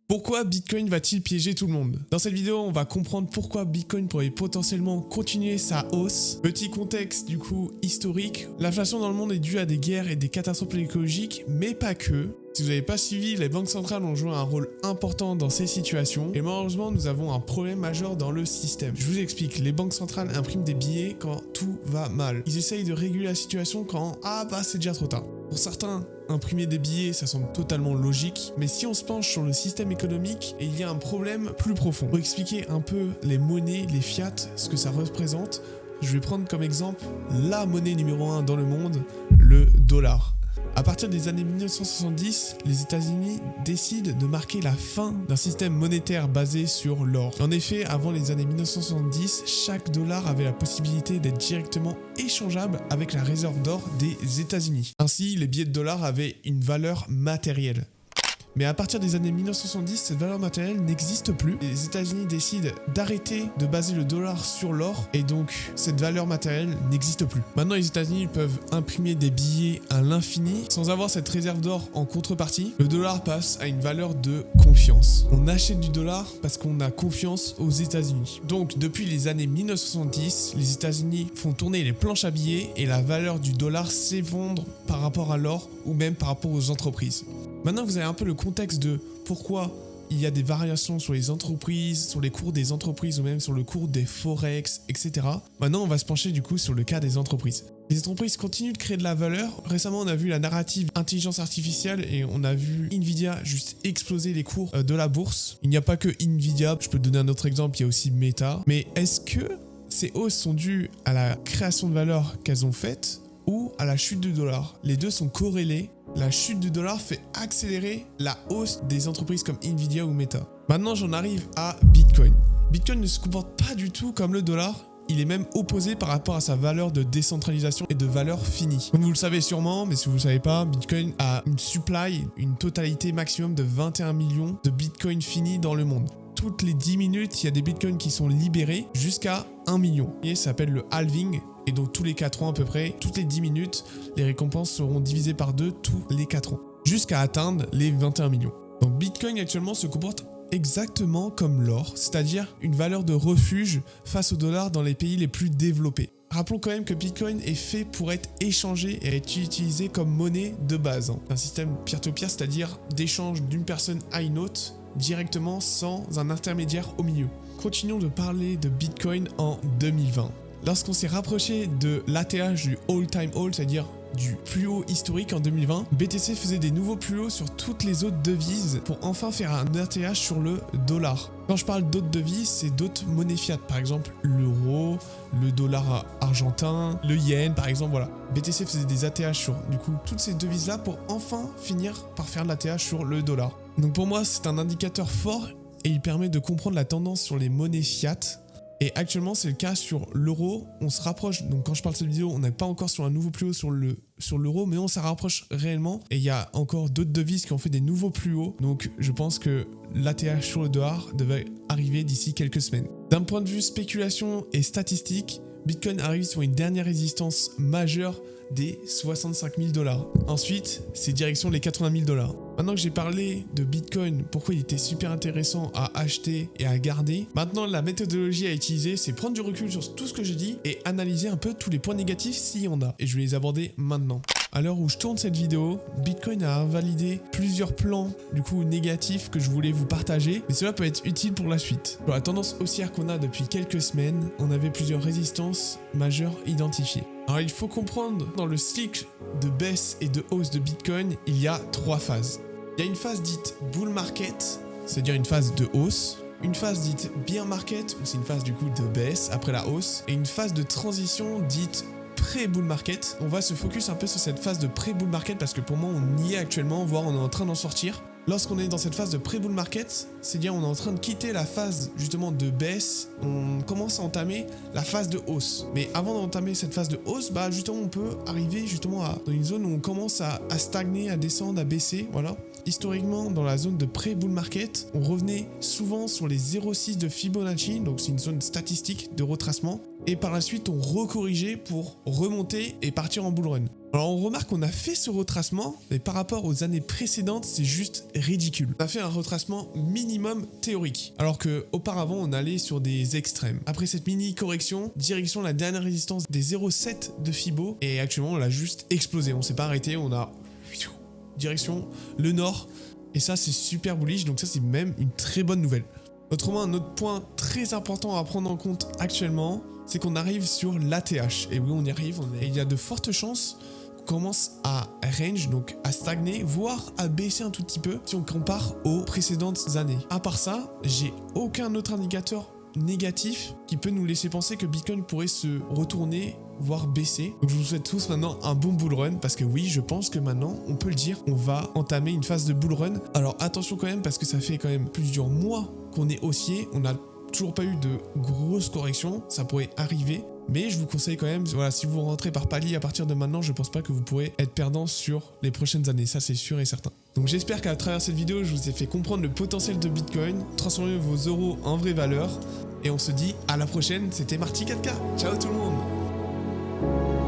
Pourquoi Bitcoin va-t-il piéger tout le monde? Dans cette vidéo, on va comprendre pourquoi Bitcoin pourrait potentiellement continuer sa hausse. Petit contexte du coup historique, l'inflation dans le monde est due à des guerres et des catastrophes écologiques, mais pas que. Si vous n'avez pas suivi, les banques centrales ont joué un rôle important dans ces situations et malheureusement nous avons un problème majeur dans le système. Je vous explique, les banques centrales impriment des billets quand tout va mal. Ils essayent de réguler la situation quand c'est déjà trop tard. Pour certains, imprimer des billets ça semble totalement logique, mais si on se penche sur le système économique, il y a un problème plus profond. Pour expliquer un peu les monnaies, les fiat, ce que ça représente, je vais prendre comme exemple la monnaie numéro 1 dans le monde, le dollar. À partir des années 1970, les États-Unis décident de marquer la fin d'un système monétaire basé sur l'or. En effet, avant les années 1970, chaque dollar avait la possibilité d'être directement échangeable avec la réserve d'or des États-Unis. Ainsi, les billets de dollars avaient une valeur matérielle. Mais à partir des années 1970, cette valeur matérielle n'existe plus. Les États-Unis décident d'arrêter de baser le dollar sur l'or et donc cette valeur matérielle n'existe plus. Maintenant, les États-Unis peuvent imprimer des billets à l'infini sans avoir cette réserve d'or en contrepartie. Le dollar passe à une valeur de confiance. On achète du dollar parce qu'on a confiance aux États-Unis. Donc, depuis les années 1970, les États-Unis font tourner les planches à billets et la valeur du dollar s'effondre par rapport à l'or ou même par rapport aux entreprises. Maintenant, vous avez un peu le contexte de pourquoi il y a des variations sur les entreprises, sur les cours des entreprises ou même sur le cours des forex, etc. Maintenant, on va se pencher du coup sur le cas des entreprises. Les entreprises continuent de créer de la valeur. Récemment, on a vu la narrative intelligence artificielle et on a vu Nvidia juste exploser les cours de la bourse. Il n'y a pas que Nvidia, je peux te donner un autre exemple, il y a aussi Meta. Mais est-ce que ces hausses sont dues à la création de valeur qu'elles ont faite ou à la chute du dollar? Les deux sont corrélés. La chute du dollar fait accélérer la hausse des entreprises comme Nvidia ou Meta. Maintenant, j'en arrive à Bitcoin. Bitcoin ne se comporte pas du tout comme le dollar. Il est même opposé par rapport à sa valeur de décentralisation et de valeur finie. Comme vous le savez sûrement, mais si vous ne le savez pas, Bitcoin a une supply, une totalité maximum de 21 millions de Bitcoin finis dans le monde. Toutes les 10 minutes, il y a des bitcoins qui sont libérés jusqu'à 1 million. Et ça s'appelle le halving. Et donc tous les 4 ans à peu près, toutes les 10 minutes, les récompenses seront divisées par 2 tous les 4 ans. Jusqu'à atteindre les 21 millions. Donc Bitcoin actuellement se comporte exactement comme l'or, c'est-à-dire une valeur de refuge face au dollar dans les pays les plus développés. Rappelons quand même que Bitcoin est fait pour être échangé et être utilisé comme monnaie de base. Un système peer-to-peer, c'est-à-dire d'échange d'une personne à une autre directement sans un intermédiaire au milieu. Continuons de parler de Bitcoin en 2020. Lorsqu'on s'est rapproché de l'ATH du all-time high, c'est-à-dire du plus haut historique en 2020, BTC faisait des nouveaux plus hauts sur toutes les autres devises pour enfin faire un ATH sur le dollar. Quand je parle d'autres devises, c'est d'autres monnaies fiat, par exemple l'euro, le dollar argentin, le yen, par exemple, voilà. BTC faisait des ATH sur du coup toutes ces devises-là pour enfin finir par faire l'ATH sur le dollar. Donc pour moi, c'est un indicateur fort et il permet de comprendre la tendance sur les monnaies fiat. Et actuellement, c'est le cas sur l'euro. On se rapproche, donc quand je parle de cette vidéo, on n'est pas encore sur un nouveau plus haut sur l'euro, mais on s'en rapproche réellement. Et il y a encore d'autres devises qui ont fait des nouveaux plus hauts. Donc je pense que l'ATH sur le dollar devrait arriver d'ici quelques semaines. D'un point de vue spéculation et statistique, Bitcoin arrive sur une dernière résistance majeure des 65 000 $. Ensuite, c'est direction les 80 000 $. Maintenant que j'ai parlé de Bitcoin, pourquoi il était super intéressant à acheter et à garder, maintenant la méthodologie à utiliser, c'est prendre du recul sur tout ce que j'ai dit et analyser un peu tous les points négatifs s'il y en a. Et je vais les aborder maintenant. À l'heure où je tourne cette vidéo, Bitcoin a invalidé plusieurs plans du coup négatifs que je voulais vous partager, mais cela peut être utile pour la suite. Pour la tendance haussière qu'on a depuis quelques semaines, on avait plusieurs résistances majeures identifiées. Alors il faut comprendre, dans le cycle de baisse et de hausse de Bitcoin, il y a 3 phases. Il y a une phase dite bull market, c'est-à-dire une phase de hausse, une phase dite bear market, où c'est une phase du coup de baisse après la hausse, et une phase de transition dite pré-bull market. On va se focus un peu sur cette phase de pré-bull market parce que pour moi on y est actuellement, voire on est en train d'en sortir. Lorsqu'on est dans cette phase de pré-bull market, c'est-à-dire on est en train de quitter la phase justement de baisse, on commence à entamer la phase de hausse. Mais avant d'entamer cette phase de hausse, justement on peut arriver justement dans une zone où on commence à stagner, à descendre, à baisser, voilà. Historiquement, dans la zone de pré-bull market, on revenait souvent sur les 0,6 de Fibonacci, donc c'est une zone statistique de retracement, et par la suite on recorrigeait pour remonter et partir en bull run. Alors on remarque qu'on a fait ce retracement, mais par rapport aux années précédentes, c'est juste ridicule. On a fait un retracement minimum théorique, alors que auparavant on allait sur des extrêmes. Après cette mini correction, direction la dernière résistance des 0,7 de Fibo, et actuellement on l'a juste explosé. On s'est pas arrêté, on a direction le nord, et ça c'est super bullish, donc ça c'est même une très bonne nouvelle. Autrement, un autre point très important à prendre en compte actuellement, c'est qu'on arrive sur l'ATH. Et oui, on y arrive, et il y a de fortes chances qu'on commence à range, donc à stagner, voire à baisser un tout petit peu si on compare aux précédentes années. À part ça, j'ai aucun autre indicateur négatif qui peut nous laisser penser que Bitcoin pourrait se retourner, voire baisser. Donc je vous souhaite tous maintenant un bon bull run, parce que oui, je pense que maintenant, on peut le dire, on va entamer une phase de bull run. Alors attention quand même, parce que ça fait quand même plusieurs mois qu'on est haussier, on n'a toujours pas eu de grosses corrections, ça pourrait arriver. Mais je vous conseille quand même, voilà, si vous rentrez par palier à partir de maintenant, je pense pas que vous pourrez être perdant sur les prochaines années, ça c'est sûr et certain. Donc j'espère qu'à travers cette vidéo, je vous ai fait comprendre le potentiel de Bitcoin, transformer vos euros en vraie valeur, et on se dit à la prochaine, c'était Marty 4K, ciao tout le monde.